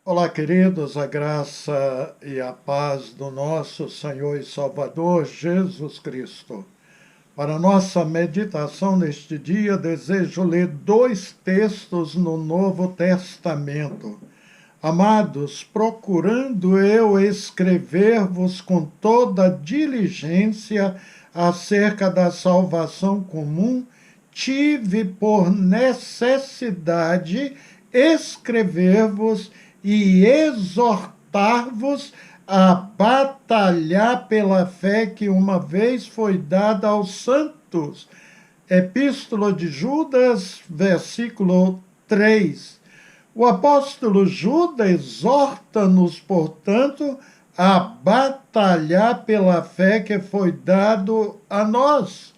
Olá, queridos, a graça e a paz do nosso Senhor e Salvador Jesus Cristo. Para nossa meditação neste dia, desejo ler dois textos no Novo Testamento. Amados, procurando eu escrever-vos com toda diligência acerca da salvação comum, tive por necessidade escrever-vos e exortar-vos a batalhar pela fé que uma vez foi dada aos santos. Epístola de Judas, versículo 3. O apóstolo Judas exorta-nos, portanto, a batalhar pela fé que foi dado a nós.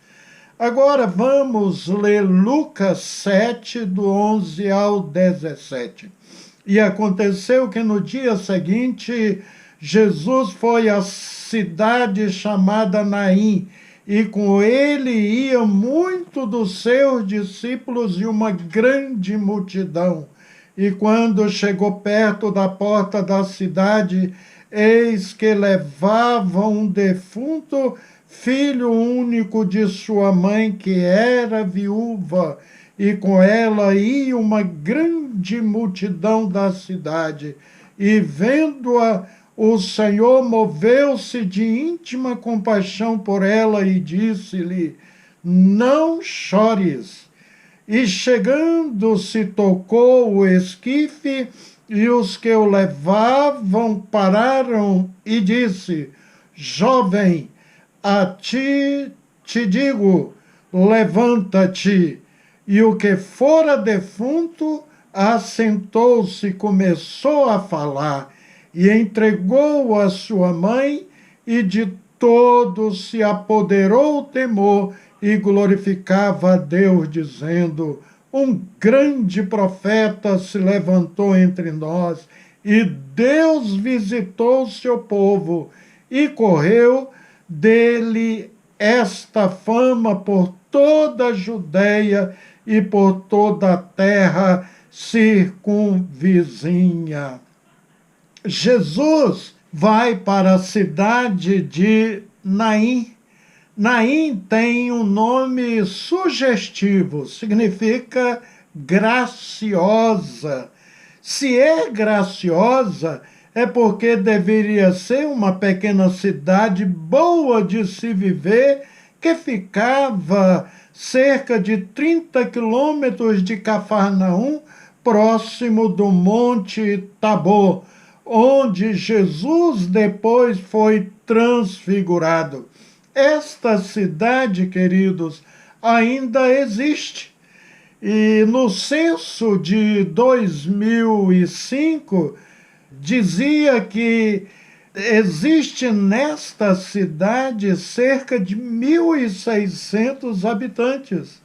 Agora vamos ler Lucas 7, do 11 ao 17. E aconteceu que no dia seguinte, Jesus foi à cidade chamada Naim, e com ele ia muito dos seus discípulos e uma grande multidão. E quando chegou perto da porta da cidade, eis que levavam um defunto, filho único de sua mãe, que era viúva, e com ela ia uma grande multidão da cidade. E vendo-a, o Senhor moveu-se de íntima compaixão por ela e disse-lhe: não chores. E chegando-se, tocou o esquife, e os que o levavam pararam, e disse: jovem, a ti te digo, levanta-te. E o que fora defunto assentou-se e começou a falar, e entregou-o a sua mãe, e de todos se apoderou o temor, e glorificava a Deus, dizendo: um grande profeta se levantou entre nós, e Deus visitou o seu povo, e correu dele esta fama por toda a Judeia e por toda a terra circunvizinha. Jesus vai para a cidade de Naim. Naim tem um nome sugestivo, significa graciosa. Se é graciosa, é porque deveria ser uma pequena cidade boa de se viver, que ficava cerca de 30 quilômetros de Cafarnaum, próximo do Monte Tabor, onde Jesus depois foi transfigurado. Esta cidade, queridos, ainda existe. E no censo de 2005, dizia que existe nesta cidade cerca de 1.600 habitantes.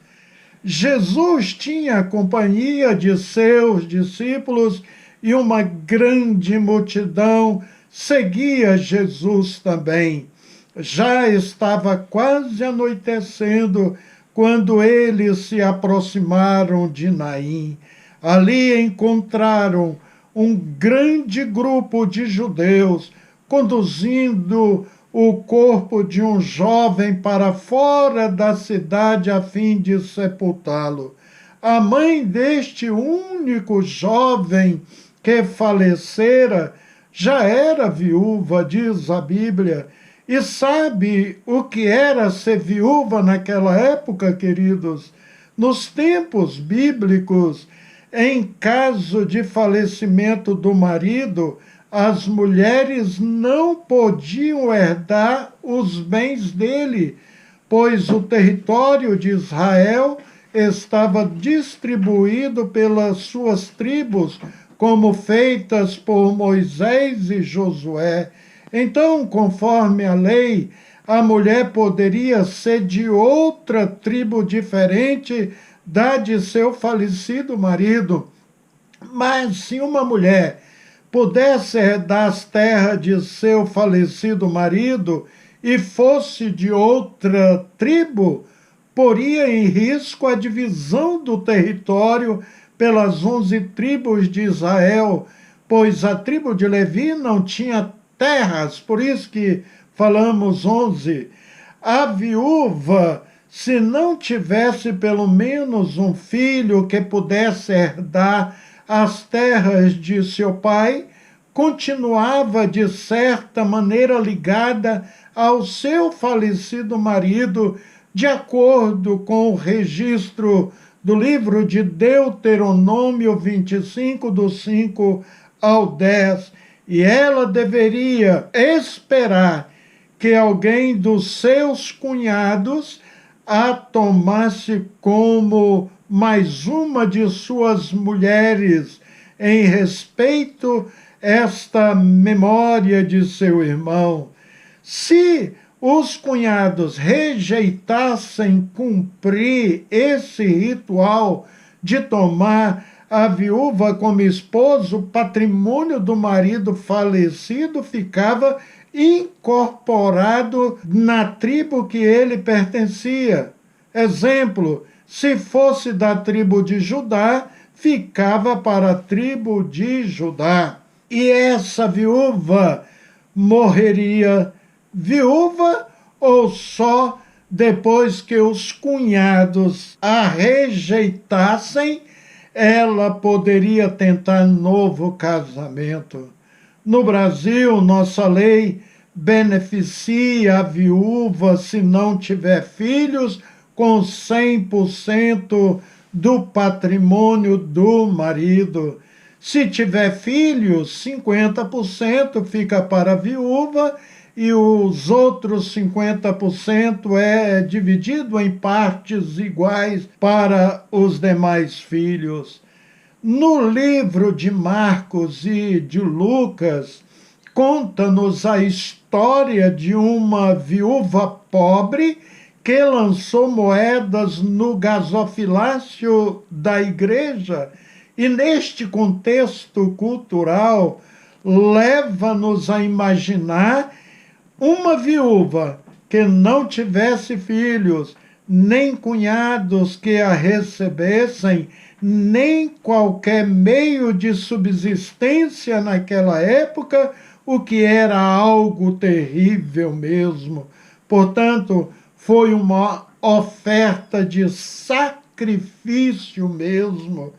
Jesus tinha a companhia de seus discípulos e uma grande multidão seguia Jesus também. Já estava quase anoitecendo quando eles se aproximaram de Naim. Ali encontraram um grande grupo de judeus conduzindo o corpo de um jovem para fora da cidade a fim de sepultá-lo. A mãe deste único jovem que falecera já era viúva, diz a Bíblia. E sabe o que era ser viúva naquela época, queridos? Nos tempos bíblicos, em caso de falecimento do marido, as mulheres não podiam herdar os bens dele, pois o território de Israel estava distribuído pelas suas tribos, como feitas por Moisés e Josué. Então, conforme a lei, a mulher poderia ser de outra tribo diferente da de seu falecido marido. Mas se uma mulher pudesse herdar as terras de seu falecido marido e fosse de outra tribo, poria em risco a divisão do território pelas 11 tribos de Israel, pois a tribo de Levi não tinha terras, por isso que falamos 11. A viúva, se não tivesse pelo menos um filho que pudesse herdar as terras de seu pai, continuava de certa maneira ligada ao seu falecido marido, de acordo com o registro do livro de Deuteronômio 25, do 5 ao 10, e ela deveria esperar que alguém dos seus cunhados a tomasse como mais uma de suas mulheres, em respeito a esta memória de seu irmão. Se os cunhados rejeitassem cumprir esse ritual de tomar a viúva como esposo, o patrimônio do marido falecido ficava incorporado na tribo que ele pertencia. Exemplo, se fosse da tribo de Judá, ficava para a tribo de Judá. E essa viúva morreria viúva ou só depois que os cunhados a rejeitassem, ela poderia tentar novo casamento. No Brasil, nossa lei beneficia a viúva, se não tiver filhos, com 100% do patrimônio do marido. Se tiver filhos, 50% fica para a viúva e os outros 50% é dividido em partes iguais para os demais filhos. No livro de Marcos e de Lucas, conta-nos a história de uma viúva pobre que lançou moedas no gasofilácio da igreja. E neste contexto cultural, leva-nos a imaginar uma viúva que não tivesse filhos, nem cunhados que a recebessem, nem qualquer meio de subsistência naquela época, o que era algo terrível mesmo. Portanto, foi uma oferta de sacrifício mesmo,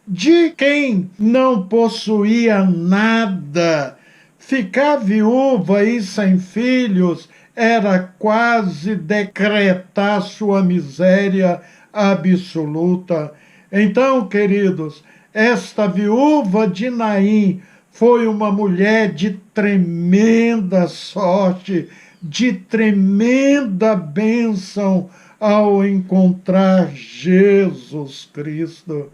de quem não possuía nada. Ficar viúva e sem filhos era quase decretar sua miséria absoluta. Então, queridos, esta viúva de Naim foi uma mulher de tremenda sorte, de tremenda bênção ao encontrar Jesus Cristo.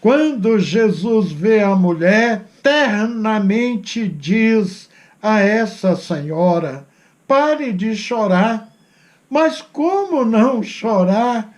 Quando Jesus vê a mulher, ternamente diz a essa senhora: pare de chorar. Mas como não chorar?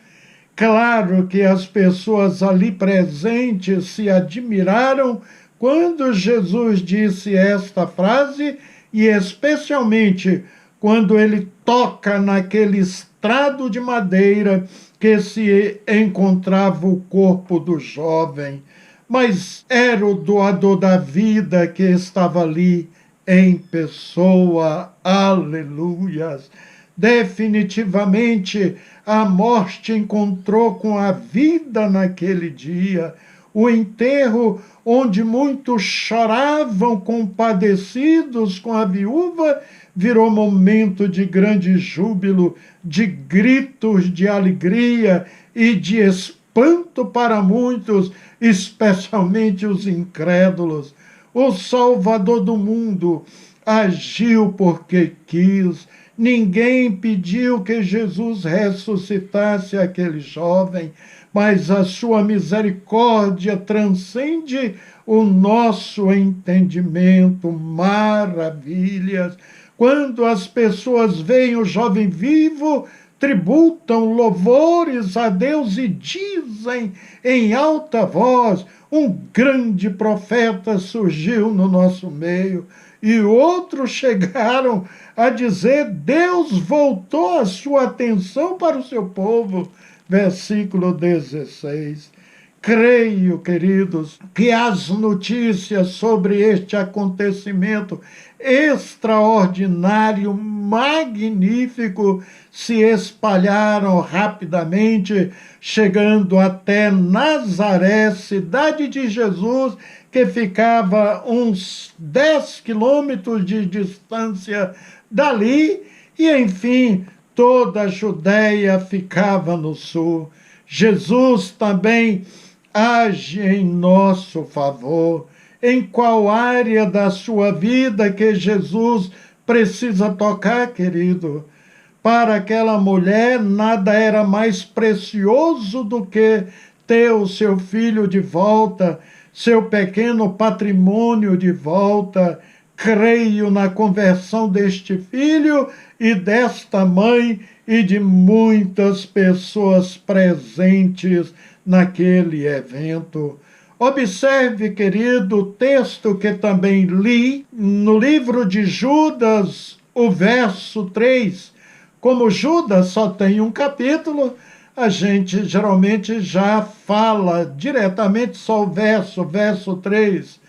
Claro que as pessoas ali presentes se admiraram quando Jesus disse esta frase, e especialmente quando ele toca naquele estrado de madeira que se encontrava o corpo do jovem. Mas era o doador da vida que estava ali em pessoa. Aleluias! Definitivamente a morte encontrou com a vida naquele dia. O enterro, onde muitos choravam compadecidos com a viúva, virou momento de grande júbilo, de gritos de alegria e de espanto para muitos, especialmente os incrédulos. O Salvador do mundo agiu porque quis. Ninguém pediu que Jesus ressuscitasse aquele jovem, mas a sua misericórdia transcende o nosso entendimento. Maravilhas! Quando as pessoas veem o jovem vivo, tributam louvores a Deus e dizem em alta voz: um grande profeta surgiu no nosso meio. E outros chegaram a dizer: Deus voltou a sua atenção para o seu povo. Versículo 16. Creio, queridos, que as notícias sobre este acontecimento extraordinário, magnífico, se espalharam rapidamente, chegando até Nazaré, cidade de Jesus, que ficava uns 10 quilômetros de distância dali, e enfim, toda a Judéia ficava no sul. Jesus também age em nosso favor. Em qual área da sua vida que Jesus precisa tocar, querido? Para aquela mulher, nada era mais precioso do que ter o seu filho de volta, seu pequeno patrimônio de volta. Creio na conversão deste filho e desta mãe e de muitas pessoas presentes naquele evento. Observe, querido, o texto que também li no livro de Judas, o verso 3. Como Judas só tem um capítulo, a gente geralmente já fala diretamente só o verso 3.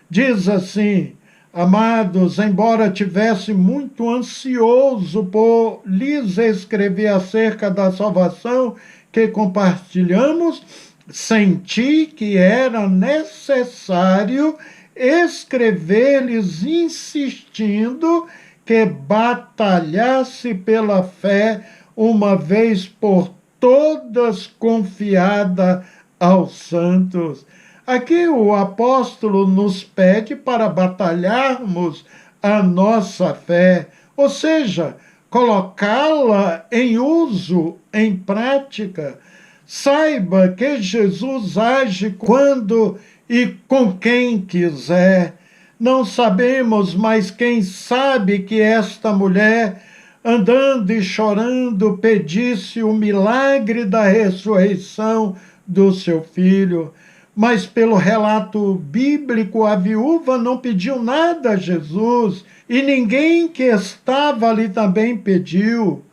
Diz assim: amados, embora tivesse muito ansioso por lhes escrever acerca da salvação que compartilhamos, senti que era necessário escrever-lhes insistindo que batalhasse pela fé uma vez por todas confiada aos santos. Aqui o apóstolo nos pede para batalharmos a nossa fé, ou seja, colocá-la em uso, em prática. Saiba que Jesus age quando e com quem quiser. Não sabemos, mas quem sabe que esta mulher, andando e chorando, pedisse o milagre da ressurreição do seu filho. Mas pelo relato bíblico, a viúva não pediu nada a Jesus, e ninguém que estava ali também pediu.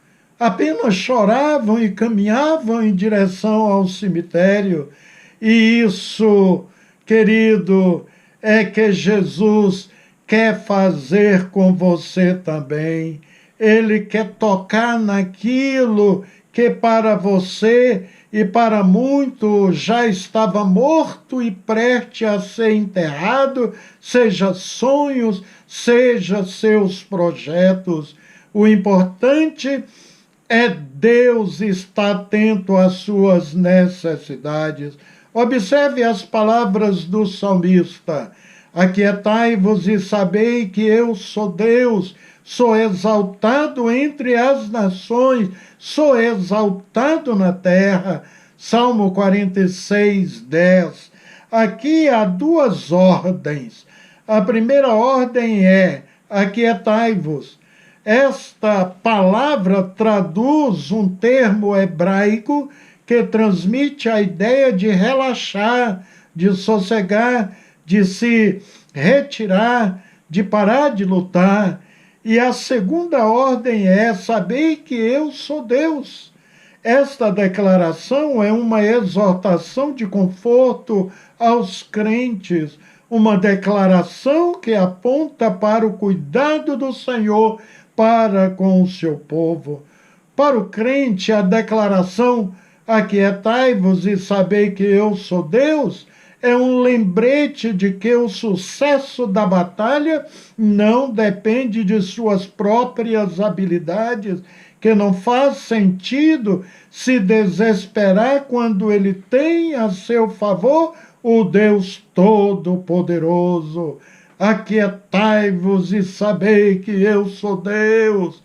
Apenas choravam e caminhavam em direção ao cemitério. E isso, querido, é que Jesus quer fazer com você também. Ele quer tocar naquilo que para você e para muitos já estava morto e prestes a ser enterrado, seja sonhos, seja seus projetos. O importante é Deus estar atento às suas necessidades. Observe as palavras do salmista: aquietai-vos e sabei que eu sou Deus, sou exaltado entre as nações, sou exaltado na terra. Salmo 46, 10. Aqui há duas ordens. A primeira ordem é: aquietai-vos. Esta palavra traduz um termo hebraico que transmite a ideia de relaxar, de sossegar, de se retirar, de parar de lutar. E a segunda ordem é: sabei que eu sou Deus. Esta declaração é uma exortação de conforto aos crentes, uma declaração que aponta para o cuidado do Senhor para com o seu povo. Para o crente, a declaração aquietai-vos e sabei que eu sou Deus é um lembrete de que o sucesso da batalha não depende de suas próprias habilidades, que não faz sentido se desesperar quando ele tem a seu favor o Deus Todo-Poderoso. Aquietai-vos e sabei que eu sou Deus,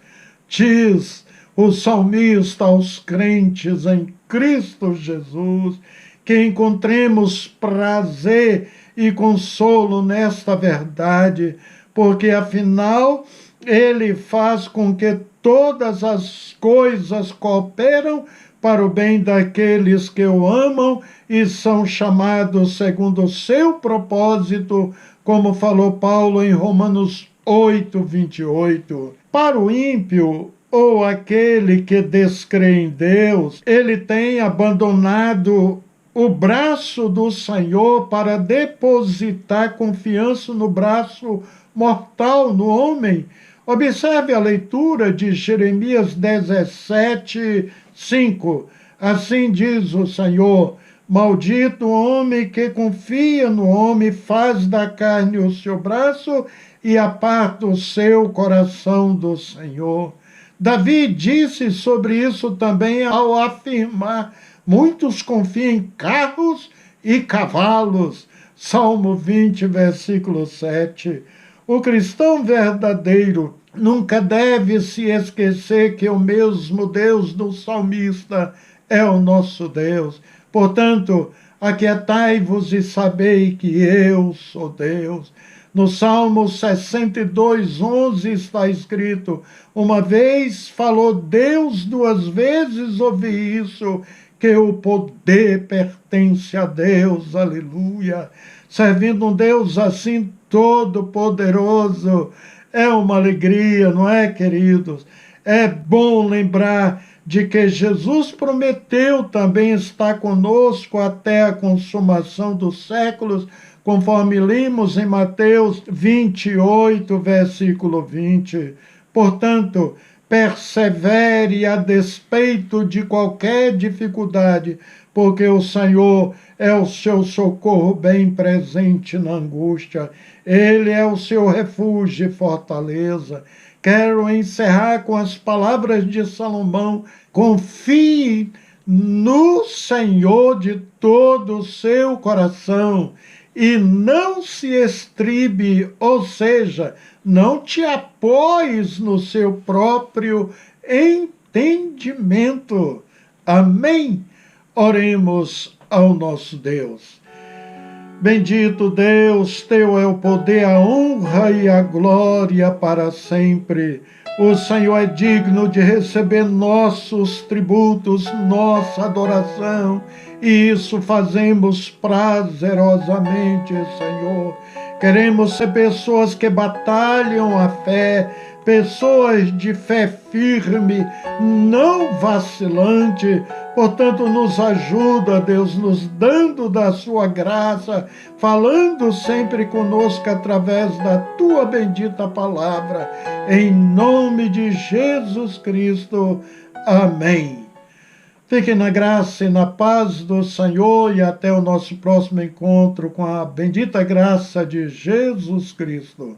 diz o salmista aos crentes em Cristo Jesus. Que encontremos prazer e consolo nesta verdade, porque afinal ele faz com que todas as coisas cooperam para o bem daqueles que o amam e são chamados segundo o seu propósito, como falou Paulo em Romanos 8, 28. Para o ímpio, ou aquele que descrê em Deus, ele tem abandonado o braço do Senhor para depositar confiança no braço mortal, no homem. Observe a leitura de Jeremias 17, 5. Assim diz o Senhor: maldito o homem que confia no homem, faz da carne o seu braço e aparta o seu coração do Senhor. Davi disse sobre isso também ao afirmar: muitos confiam em carros e cavalos. Salmo 20, versículo 7. O cristão verdadeiro nunca deve se esquecer que o mesmo Deus do salmista é o nosso Deus. Portanto, aquietai-vos e sabei que eu sou Deus. No Salmo 62, 11 está escrito: uma vez falou Deus, duas vezes ouvi isso, que o poder pertence a Deus, aleluia. Servindo um Deus assim todo-poderoso é uma alegria, não é, queridos? É bom lembrar de que Jesus prometeu também estar conosco até a consumação dos séculos, conforme lemos em Mateus 28, versículo 20. Portanto, persevere a despeito de qualquer dificuldade, porque o Senhor é o seu socorro bem presente na angústia. Ele é o seu refúgio e fortaleza. Quero encerrar com as palavras de Salomão: confie no Senhor de todo o seu coração e não se estribe, ou seja, não te apoies no seu próprio entendimento. Amém? Oremos ao nosso Deus. Bendito Deus, teu é o poder, a honra e a glória para sempre. O Senhor é digno de receber nossos tributos, nossa adoração, e isso fazemos prazerosamente, Senhor. Queremos ser pessoas que batalham a fé, pessoas de fé firme, não vacilante. Portanto, nos ajuda, Deus, nos dando da sua graça, falando sempre conosco através da tua bendita palavra. Em nome de Jesus Cristo. Amém. Fiquem na graça e na paz do Senhor e até o nosso próximo encontro com a bendita graça de Jesus Cristo.